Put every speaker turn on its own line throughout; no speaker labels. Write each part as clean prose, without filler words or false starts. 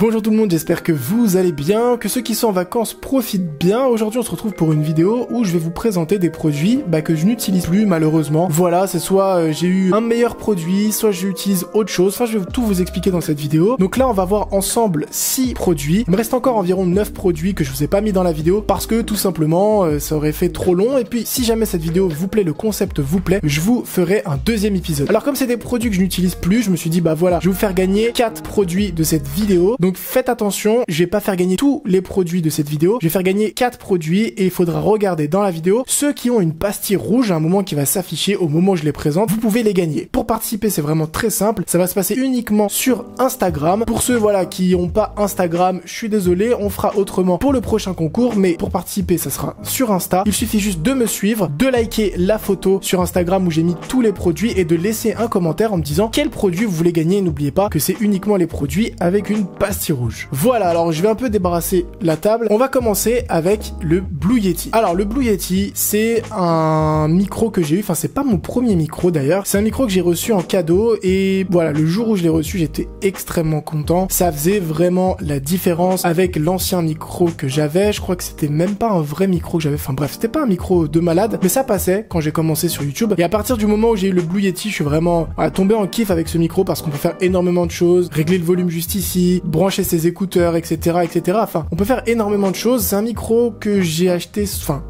Bonjour tout le monde, j'espère que vous allez bien, que ceux qui sont en vacances profitent bien. Aujourd'hui on se retrouve pour une vidéo où je vais vous présenter des produits que je n'utilise plus malheureusement. Voilà, c'est soit j'ai eu un meilleur produit, soit j'utilise autre chose. Enfin je vais tout vous expliquer dans cette vidéo. Donc là on va voir ensemble 6 produits. Il me reste encore environ 9 produits que je vous ai pas mis dans la vidéo parce que tout simplement ça aurait fait trop long. Et puis si jamais cette vidéo vous plaît, le concept vous plaît, je vous ferai un deuxième épisode. Alors comme c'est des produits que je n'utilise plus, je me suis dit voilà, je vais vous faire gagner 4 produits de cette vidéo. Donc faites attention, je vais pas faire gagner tous les produits de cette vidéo, je vais faire gagner 4 produits et il faudra regarder dans la vidéo ceux qui ont une pastille rouge à un moment qui va s'afficher au moment où je les présente, vous pouvez les gagner. Pour participer, c'est vraiment très simple, ça va se passer uniquement sur Instagram. Pour ceux qui n'ont pas Instagram, je suis désolé, on fera autrement pour le prochain concours, mais pour participer, ça sera sur Insta. Il suffit juste de me suivre, de liker la photo sur Instagram où j'ai mis tous les produits et de laisser un commentaire en me disant quel produit vous voulez gagner. N'oubliez pas que c'est uniquement les produits avec une pastille rouge. Voilà, alors je vais un peu débarrasser la table. On va commencer avec le Blue Yeti. Alors le Blue Yeti, c'est un micro que j'ai eu, enfin c'est pas mon premier micro d'ailleurs, c'est un micro que j'ai reçu en cadeau et voilà, le jour où je l'ai reçu, j'étais extrêmement content. Ça faisait vraiment la différence avec l'ancien micro que j'avais. Je crois que c'était même pas un vrai micro que j'avais, enfin bref, c'était pas un micro de malade, mais ça passait quand j'ai commencé sur YouTube. Et à partir du moment où j'ai eu le Blue Yeti, je suis vraiment tombé en kiff avec ce micro parce qu'on peut faire énormément de choses, régler le volume juste ici, brancher ses écouteurs, etc., etc. Enfin, on peut faire énormément de choses. C'est un micro que j'ai acheté,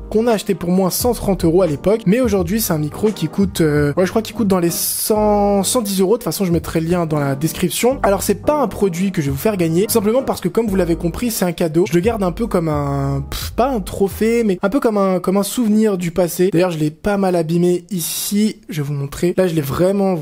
qu'on a acheté pour moins 130 € à l'époque, mais aujourd'hui c'est un micro qui coûte, je crois qu'il coûte dans les 110 €. De toute façon, je mettrai le lien dans la description. Alors c'est pas un produit que je vais vous faire gagner, tout simplement parce que comme vous l'avez compris, c'est un cadeau. Je le garde un peu comme pas un trophée, mais un peu comme un souvenir du passé. D'ailleurs, je l'ai pas mal abîmé ici. Je vais vous montrer. Là, je l'ai vraiment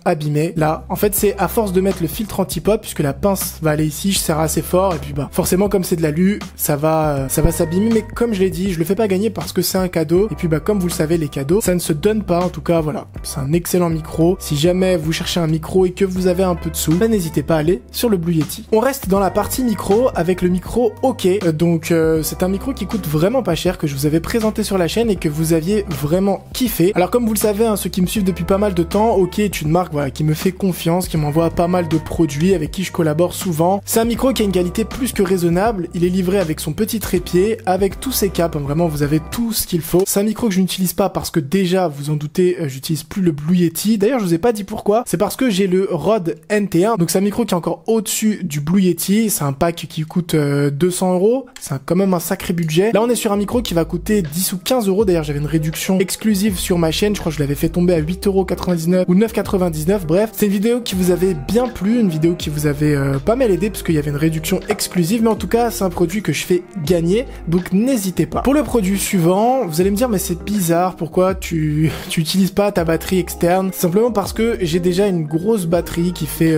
abîmé. Là, en fait, c'est à force de mettre le filtre anti-pop, puisque la pince va aller ici, je serre assez fort, et puis forcément, comme c'est de l'alu, ça va s'abîmer. Mais comme je l'ai dit, je le fais pas gagner parce que c'est un cadeau. Et puis comme vous le savez, les cadeaux, ça ne se donne pas. En tout cas, voilà, c'est un excellent micro. Si jamais vous cherchez un micro et que vous avez un peu de sous, n'hésitez pas à aller sur le Blue Yeti. On reste dans la partie micro avec le micro OK. Donc c'est un micro qui coûte vraiment pas cher, que je vous avais présenté sur la chaîne et que vous aviez vraiment kiffé. Alors comme vous le savez, ceux qui me suivent depuis pas mal de temps, OK est une marque qui me fait confiance, qui m'envoie pas mal de produits, avec qui je collabore souvent. C'est un micro qui a une qualité plus que raisonnable. Il est livré avec son petit trépied, avec tous ses câbles. Vraiment, vous avez tout ce qu'il faut. C'est un micro que je n'utilise pas parce que déjà, vous en doutez, j'utilise plus le Blue Yeti. D'ailleurs, je vous ai pas dit pourquoi. C'est parce que j'ai le Rode NT1. Donc c'est un micro qui est encore au-dessus du Blue Yeti. C'est un pack qui coûte 200 €. C'est quand même un sacré budget. Là, on est sur un micro qui va coûter 10 ou 15 €. D'ailleurs, j'avais une réduction exclusive sur ma chaîne. Je crois que je l'avais fait tomber à 8,99 € ou 9,99 €. Bref, c'est une vidéo qui vous avait bien plu, une vidéo qui vous avait pas mal aidé parce qu'il y avait une réduction exclusive. Mais en tout cas, c'est un produit que je fais gagner. Donc n'hésitez pas. Pour le produit suivant, vous allez me dire mais c'est bizarre, pourquoi tu utilises pas ta batterie externe? Simplement parce que j'ai déjà une grosse batterie qui fait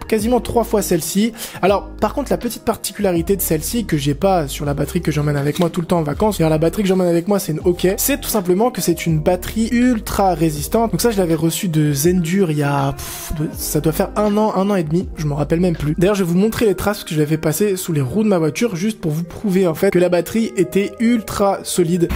quasiment 3 fois celle-ci. Alors par contre, la petite particularité de celle-ci que j'ai pas sur la batterie que j'emmène avec moi tout le temps en vacances, c'est-à-dire la batterie que j'emmène avec moi, c'est une OK, c'est tout simplement que c'est une batterie ultra résistante. Donc ça, je l'avais reçu de Zendur il y a ça doit faire un an et demi, je m'en rappelle même plus. D'ailleurs, je vais vous montrer les traces que je l'avais passé sous les roues de ma voiture juste pour vous prouver en fait que la batterie était ultra solide.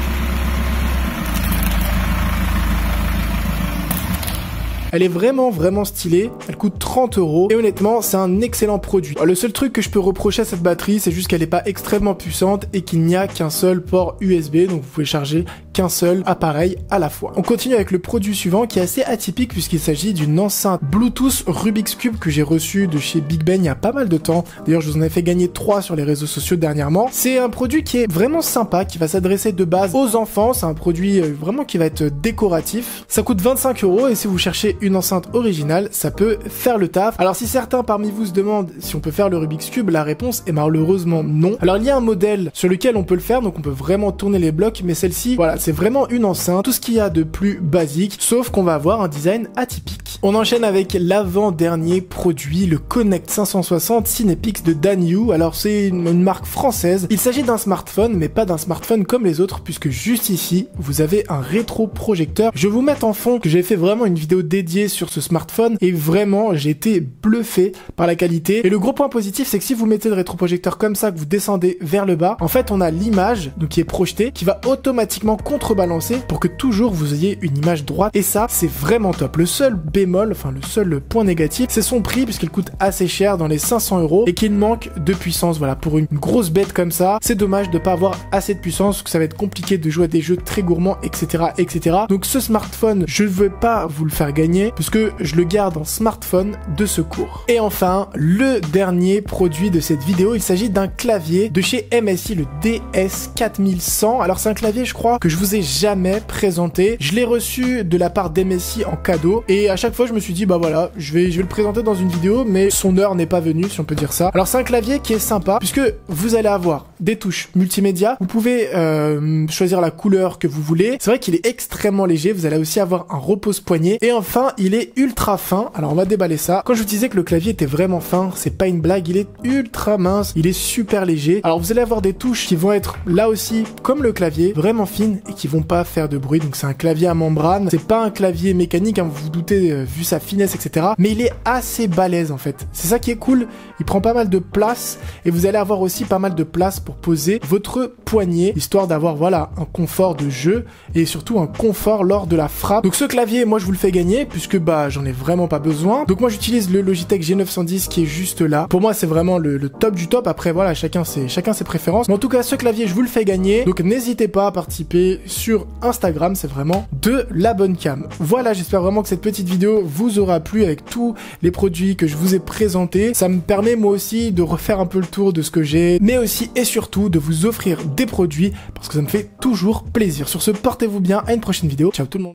Elle est vraiment stylée, elle coûte 30 € et honnêtement c'est un excellent produit. Le seul truc que je peux reprocher à cette batterie, c'est juste qu'elle n'est pas extrêmement puissante et qu'il n'y a qu'un seul port USB, donc vous pouvez charger qu'un seul appareil à la fois. On continue avec le produit suivant qui est assez atypique puisqu'il s'agit d'une enceinte Bluetooth Rubik's Cube que j'ai reçue de chez Big Ben il y a pas mal de temps. D'ailleurs je vous en ai fait gagner 3 sur les réseaux sociaux dernièrement. C'est un produit qui est vraiment sympa, qui va s'adresser de base aux enfants. C'est un produit vraiment qui va être décoratif. Ça coûte 25 € et si vous cherchez une enceinte originale, ça peut faire le taf. Alors si certains parmi vous se demandent si on peut faire le Rubik's Cube, la réponse est malheureusement non. Alors il y a un modèle sur lequel on peut le faire, donc on peut vraiment tourner les blocs, mais celle-ci, voilà, c'est vraiment une enceinte, tout ce qu'il y a de plus basique, sauf qu'on va avoir un design atypique. On enchaîne avec l'avant-dernier produit, le Connect 560 Cinepix de Danyu. Alors c'est une marque française. Il s'agit d'un smartphone, mais pas d'un smartphone comme les autres, puisque juste ici, vous avez un rétroprojecteur. Je vais vous mettre en fond que j'ai fait vraiment une vidéo dédiée sur ce smartphone et vraiment j'ai été bluffé par la qualité. Et le gros point positif, c'est que si vous mettez le rétroprojecteur comme ça, que vous descendez vers le bas, en fait on a l'image donc qui est projetée, qui va automatiquement contrebalancer pour que toujours vous ayez une image droite, et ça c'est vraiment top. Le seul bémol bémol, enfin le seul point négatif, c'est son prix puisqu'il coûte assez cher dans les 500 € et qu'il manque de puissance. Voilà, pour une grosse bête comme ça, c'est dommage de pas avoir assez de puissance, que ça va être compliqué de jouer à des jeux très gourmands, etc., etc. Donc ce smartphone, je ne veux pas vous le faire gagner puisque je le garde en smartphone de secours. Et enfin, le dernier produit de cette vidéo, il s'agit d'un clavier de chez MSI, le DS4100. Alors c'est un clavier, je crois, que je vous ai jamais présenté. Je l'ai reçu de la part d'MSI en cadeau et à chaque fois je me suis dit bah voilà, je vais le présenter dans une vidéo, mais son heure n'est pas venue, si on peut dire ça. Alors c'est un clavier qui est sympa puisque vous allez avoir des touches multimédia. Vous pouvez choisir la couleur que vous voulez. C'est vrai qu'il est extrêmement léger. Vous allez aussi avoir un repose-poignet. Et enfin, il est ultra fin. Alors on va déballer ça. Quand je vous disais que le clavier était vraiment fin, c'est pas une blague. Il est ultra mince. Il est super léger. Alors vous allez avoir des touches qui vont être là aussi comme le clavier, vraiment fines et qui vont pas faire de bruit. Donc c'est un clavier à membrane. C'est pas un clavier mécanique, hein, vous vous doutez, vu sa finesse, etc. Mais il est assez balèze en fait. C'est ça qui est cool. Il prend pas mal de place et vous allez avoir aussi pas mal de place pour poser votre poignet, histoire d'avoir voilà un confort de jeu et surtout un confort lors de la frappe. Donc ce clavier, moi je vous le fais gagner puisque bah j'en ai vraiment pas besoin. Donc moi j'utilise le Logitech G910 qui est juste là. Pour moi c'est vraiment le top du top. Après voilà, chacun ses préférences. Mais en tout cas ce clavier je vous le fais gagner. Donc n'hésitez pas à participer sur Instagram, c'est vraiment de la bonne cam. Voilà, j'espère vraiment que cette petite vidéo vous aura plu avec tous les produits que je vous ai présentés. Ça me permet moi aussi de refaire un peu le tour de ce que j'ai, mais aussi et surtout de vous offrir des produits parce que ça me fait toujours plaisir. Sur ce, portez-vous bien, à une prochaine vidéo. Ciao tout le monde.